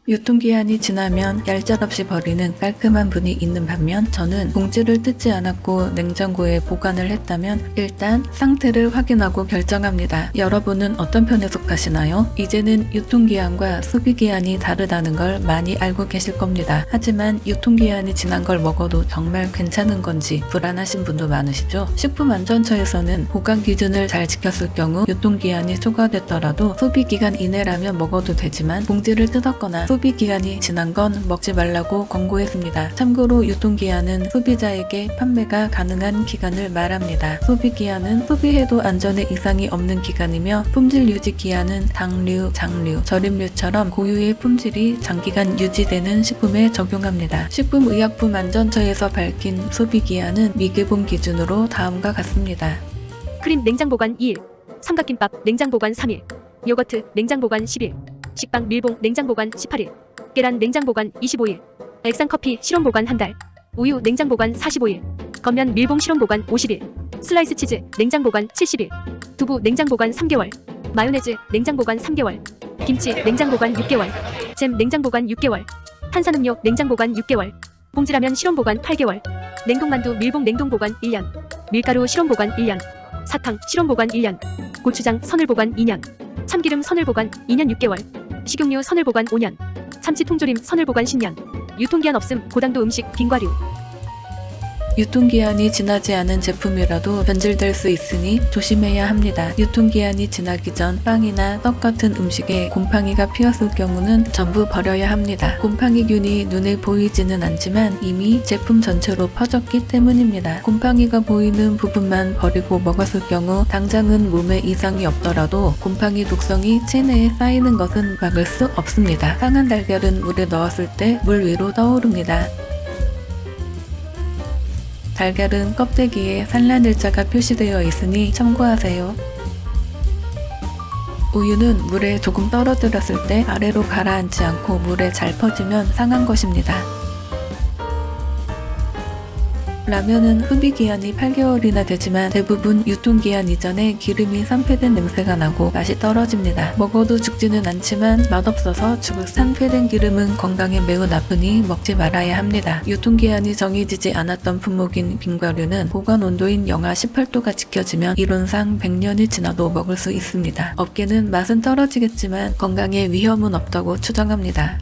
유통기한이 지나면 얄짤없이 버리는 깔끔한 분이 있는 반면 저는 봉지를 뜯지 않았고 냉장고에 보관을 했다면 일단 상태를 확인하고 결정합니다. 여러분은 어떤 편에 속하시나요? 이제는 유통기한과 소비기한이 다르다는 걸 많이 알고 계실 겁니다. 하지만 유통기한이 지난 걸 먹어도 정말 괜찮은 건지 불안하신 분도 많으시죠? 식품안전처에서는 보관 기준을 잘 지켰을 경우 유통기한이 초과됐더라도 소비기간 이내라면 먹어도 되지만 봉지를 뜯었거나 소비기한이 지난 건 먹지 말라고 권고했습니다. 참고로 유통기한은 소비자에게 판매가 가능한 기간을 말합니다. 소비기한은 소비해도 안전에 이상이 없는 기간이며 품질 유지 기한은 당류, 장류, 절임류처럼 고유의 품질이 장기간 유지되는 식품에 적용합니다. 식품의약품안전처에서 밝힌 소비기한은 미개봉 기준으로 다음과 같습니다. 크림 냉장 보관 2일, 삼각김밥 냉장 보관 3일, 요거트 냉장 보관 10일, 식빵 밀봉 냉장 보관 18일, 계란 냉장 보관 25일, 액상 커피 실온 보관 1달, 우유 냉장 보관 45일, 겉면 밀봉 실온 보관 50일, 슬라이스 치즈 냉장 보관 70일, 두부 냉장 보관 3개월, 마요네즈 냉장 보관 3개월, 김치 냉장 보관 6개월, 잼 냉장 보관 6개월, 탄산음료 냉장 보관 6개월, 봉지라면 실온 보관 8개월, 냉동만두 밀봉 냉동 보관 1년, 밀가루 실온 보관 1년, 사탕 실온 보관 1년, 고추장 선을 보관 2년, 참기름 선을 보관 2년 6개월, 식용유 선을 보관 5년, 참치 통조림 선을 보관 10년, 유통기한 없음 고당도 음식 빙과류. 유통기한이 지나지 않은 제품이라도 변질될 수 있으니 조심해야 합니다. 유통기한이 지나기 전 빵이나 떡 같은 음식에 곰팡이가 피었을 경우는 전부 버려야 합니다. 곰팡이균이 눈에 보이지는 않지만 이미 제품 전체로 퍼졌기 때문입니다. 곰팡이가 보이는 부분만 버리고 먹었을 경우 당장은 몸에 이상이 없더라도 곰팡이 독성이 체내에 쌓이는 것은 막을 수 없습니다. 상한 달걀은 물에 넣었을 때 물 위로 떠오릅니다. 달걀은 껍데기에 산란일자가 표시되어 있으니 참고하세요. 우유는 물에 조금 떨어뜨렸을 때 아래로 가라앉지 않고 물에 잘 퍼지면 상한 것입니다. 라면은 소비기한이 8개월이나 되지만 대부분 유통기한 이전에 기름이 산패된 냄새가 나고 맛이 떨어집니다. 먹어도 죽지는 않지만 맛없어서 죽을 산패된 기름은 건강에 매우 나쁘니 먹지 말아야 합니다. 유통기한이 정해지지 않았던 품목인 빙과류는 보관 온도인 영하 18도가 지켜지면 이론상 100년이 지나도 먹을 수 있습니다. 업계는 맛은 떨어지겠지만 건강에 위험은 없다고 추정합니다.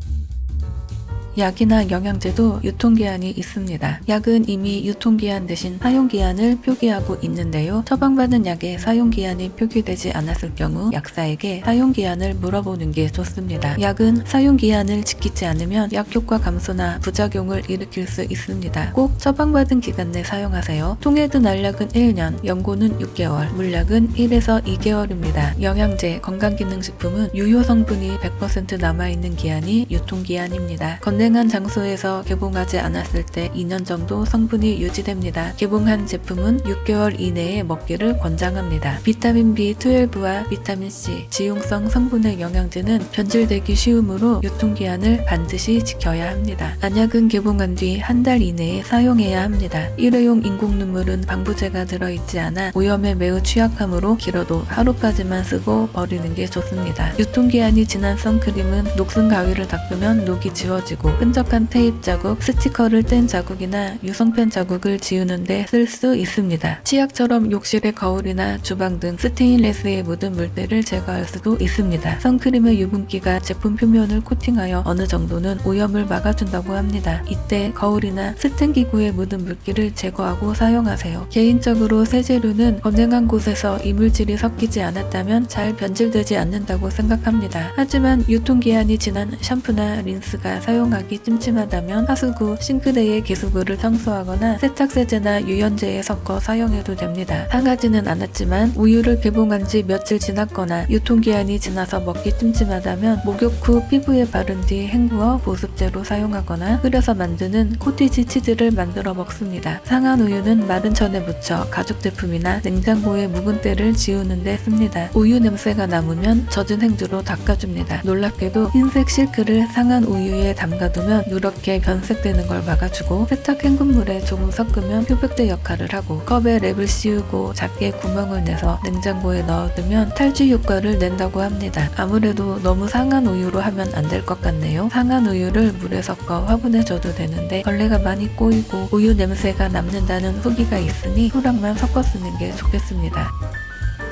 약이나 영양제도 유통기한이 있습니다. 약은 이미 유통기한 대신 사용기한을 표기하고 있는데요. 처방받은 약의 사용기한이 표기되지 않았을 경우 약사에게 사용기한을 물어보는 게 좋습니다. 약은 사용기한을 지키지 않으면 약효과 감소나 부작용을 일으킬 수 있습니다. 꼭 처방받은 기간 내 사용하세요. 통에 든 알약은 1년, 연고는 6개월, 물약은 1에서 2개월입니다. 영양제, 건강기능식품은 유효 성분이 100% 남아있는 기한이 유통기한입니다. 건강한 장소에서 개봉하지 않았을 때 2년 정도 성분이 유지됩니다. 개봉한 제품은 6개월 이내에 먹기를 권장합니다. 비타민 B12와 비타민 C, 지용성 성분의 영양제는 변질되기 쉬우므로 유통기한을 반드시 지켜야 합니다. 안약은 개봉한 뒤 한 달 이내에 사용해야 합니다. 일회용 인공눈물은 방부제가 들어있지 않아 오염에 매우 취약하므로 길어도 하루까지만 쓰고 버리는 게 좋습니다. 유통기한이 지난 선크림은 녹슨 가위를 닦으면 녹이 지워지고 끈적한 테이프 자국, 스티커를 뗀 자국이나 유성펜 자국을 지우는데 쓸 수 있습니다. 치약처럼 욕실의 거울이나 주방 등 스테인레스에 묻은 물때를 제거할 수도 있습니다. 선크림의 유분기가 제품 표면을 코팅하여 어느 정도는 오염을 막아준다고 합니다. 이때 거울이나 스텐 기구에 묻은 물기를 제거하고 사용하세요. 개인적으로 세제류는 건강한 곳에서 이물질이 섞이지 않았다면 잘 변질되지 않는다고 생각합니다. 하지만 유통기한이 지난 샴푸나 린스가 사용하기 찜찜하다면 하수구, 싱크대의 개수구를 청소하거나 세탁세제나 유연제에 섞어 사용해도 됩니다. 상하지는 않았지만 우유를 개봉한 지 며칠 지났거나 유통기한이 지나서 먹기 찜찜하다면 목욕 후 피부에 바른 뒤 헹구어 보습제로 사용하거나 끓여서 만드는 코티지 치즈를 만들어 먹습니다. 상한 우유는 마른 천에 묻혀 가죽 제품이나 냉장고의 묵은 때를 지우는 데 씁니다. 우유 냄새가 남으면 젖은 행주로 닦아줍니다. 놀랍게도 흰색 실크를 상한 우유에 담가 놔두면 누렇게 변색되는 걸 막아주고 세탁 헹군물에 조금 섞으면 표백제 역할을 하고 컵에 랩을 씌우고 작게 구멍을 내서 냉장고에 넣어두면 탈취 효과를 낸다고 합니다. 아무래도 너무 상한 우유로 하면 안 될 것 같네요. 상한 우유를 물에 섞어 화분해줘도 되는데 벌레가 많이 꼬이고 우유 냄새가 남는다는 후기가 있으니 소량만 섞어 쓰는 게 좋겠습니다.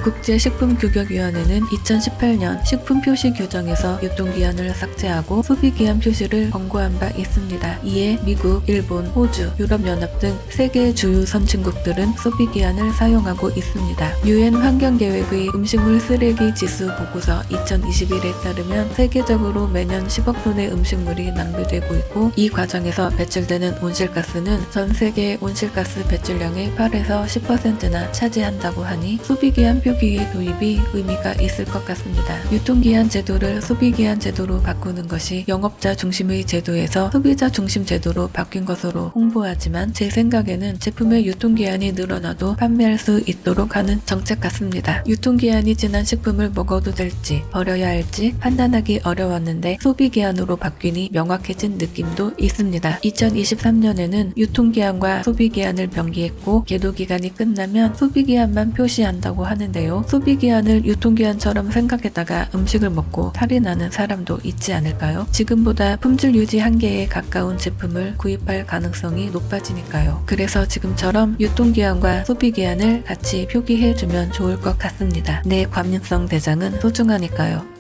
국제식품규격위원회는 2018년 식품표시 규정에서 유통기한을 삭제하고 소비기한 표시를 권고한 바 있습니다. 이에 미국, 일본, 호주, 유럽연합 등 세계 주요 선진국들은 소비기한을 사용하고 있습니다. 유엔 환경계획의 음식물 쓰레기 지수 보고서 2021에 따르면 세계적으로 매년 10억 톤의 음식물이 낭비되고 있고 이 과정에서 배출되는 온실가스는 전 세계 온실가스 배출량의 8에서 10%나 차지한다고 하니 소비기한 표기의 도입이 의미가 있을 것 같습니다. 유통기한 제도를 소비기한 제도로 바꾸는 것이 영업자 중심의 제도에서 소비자 중심 제도로 바뀐 것으로 홍보하지만 제 생각에는 제품의 유통기한이 늘어나도 판매할 수 있도록 하는 정책 같습니다. 유통기한이 지난 식품을 먹어도 될지 버려야 할지 판단하기 어려웠는데 소비기한으로 바뀌니 명확해진 느낌도 있습니다. 2023년에는 유통기한과 소비기한을 병기했고 계도기간이 끝나면 소비기한만 표시한다고 하는데요. 소비기한을 유통기한처럼 생각했다가 음식을 먹고 탈이 나는 사람도 있지 않을까요? 지금보다 품질 유지 한계에 가까운 제품을 구입할 가능성이 높아지니까요. 그래서 지금처럼 유통기한과 소비기한을 같이 표기해주면 좋을 것 같습니다. 내 과민성 대장은 소중하니까요.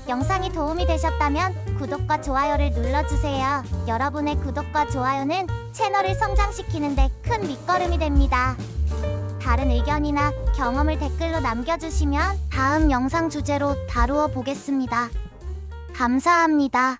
영상이 도움이 되셨다면 구독과 좋아요를 눌러주세요. 여러분의 구독과 좋아요는 채널을 성장시키는 데 큰 밑거름이 됩니다. 다른 의견이나 경험을 댓글로 남겨주시면 다음 영상 주제로 다루어 보겠습니다. 감사합니다.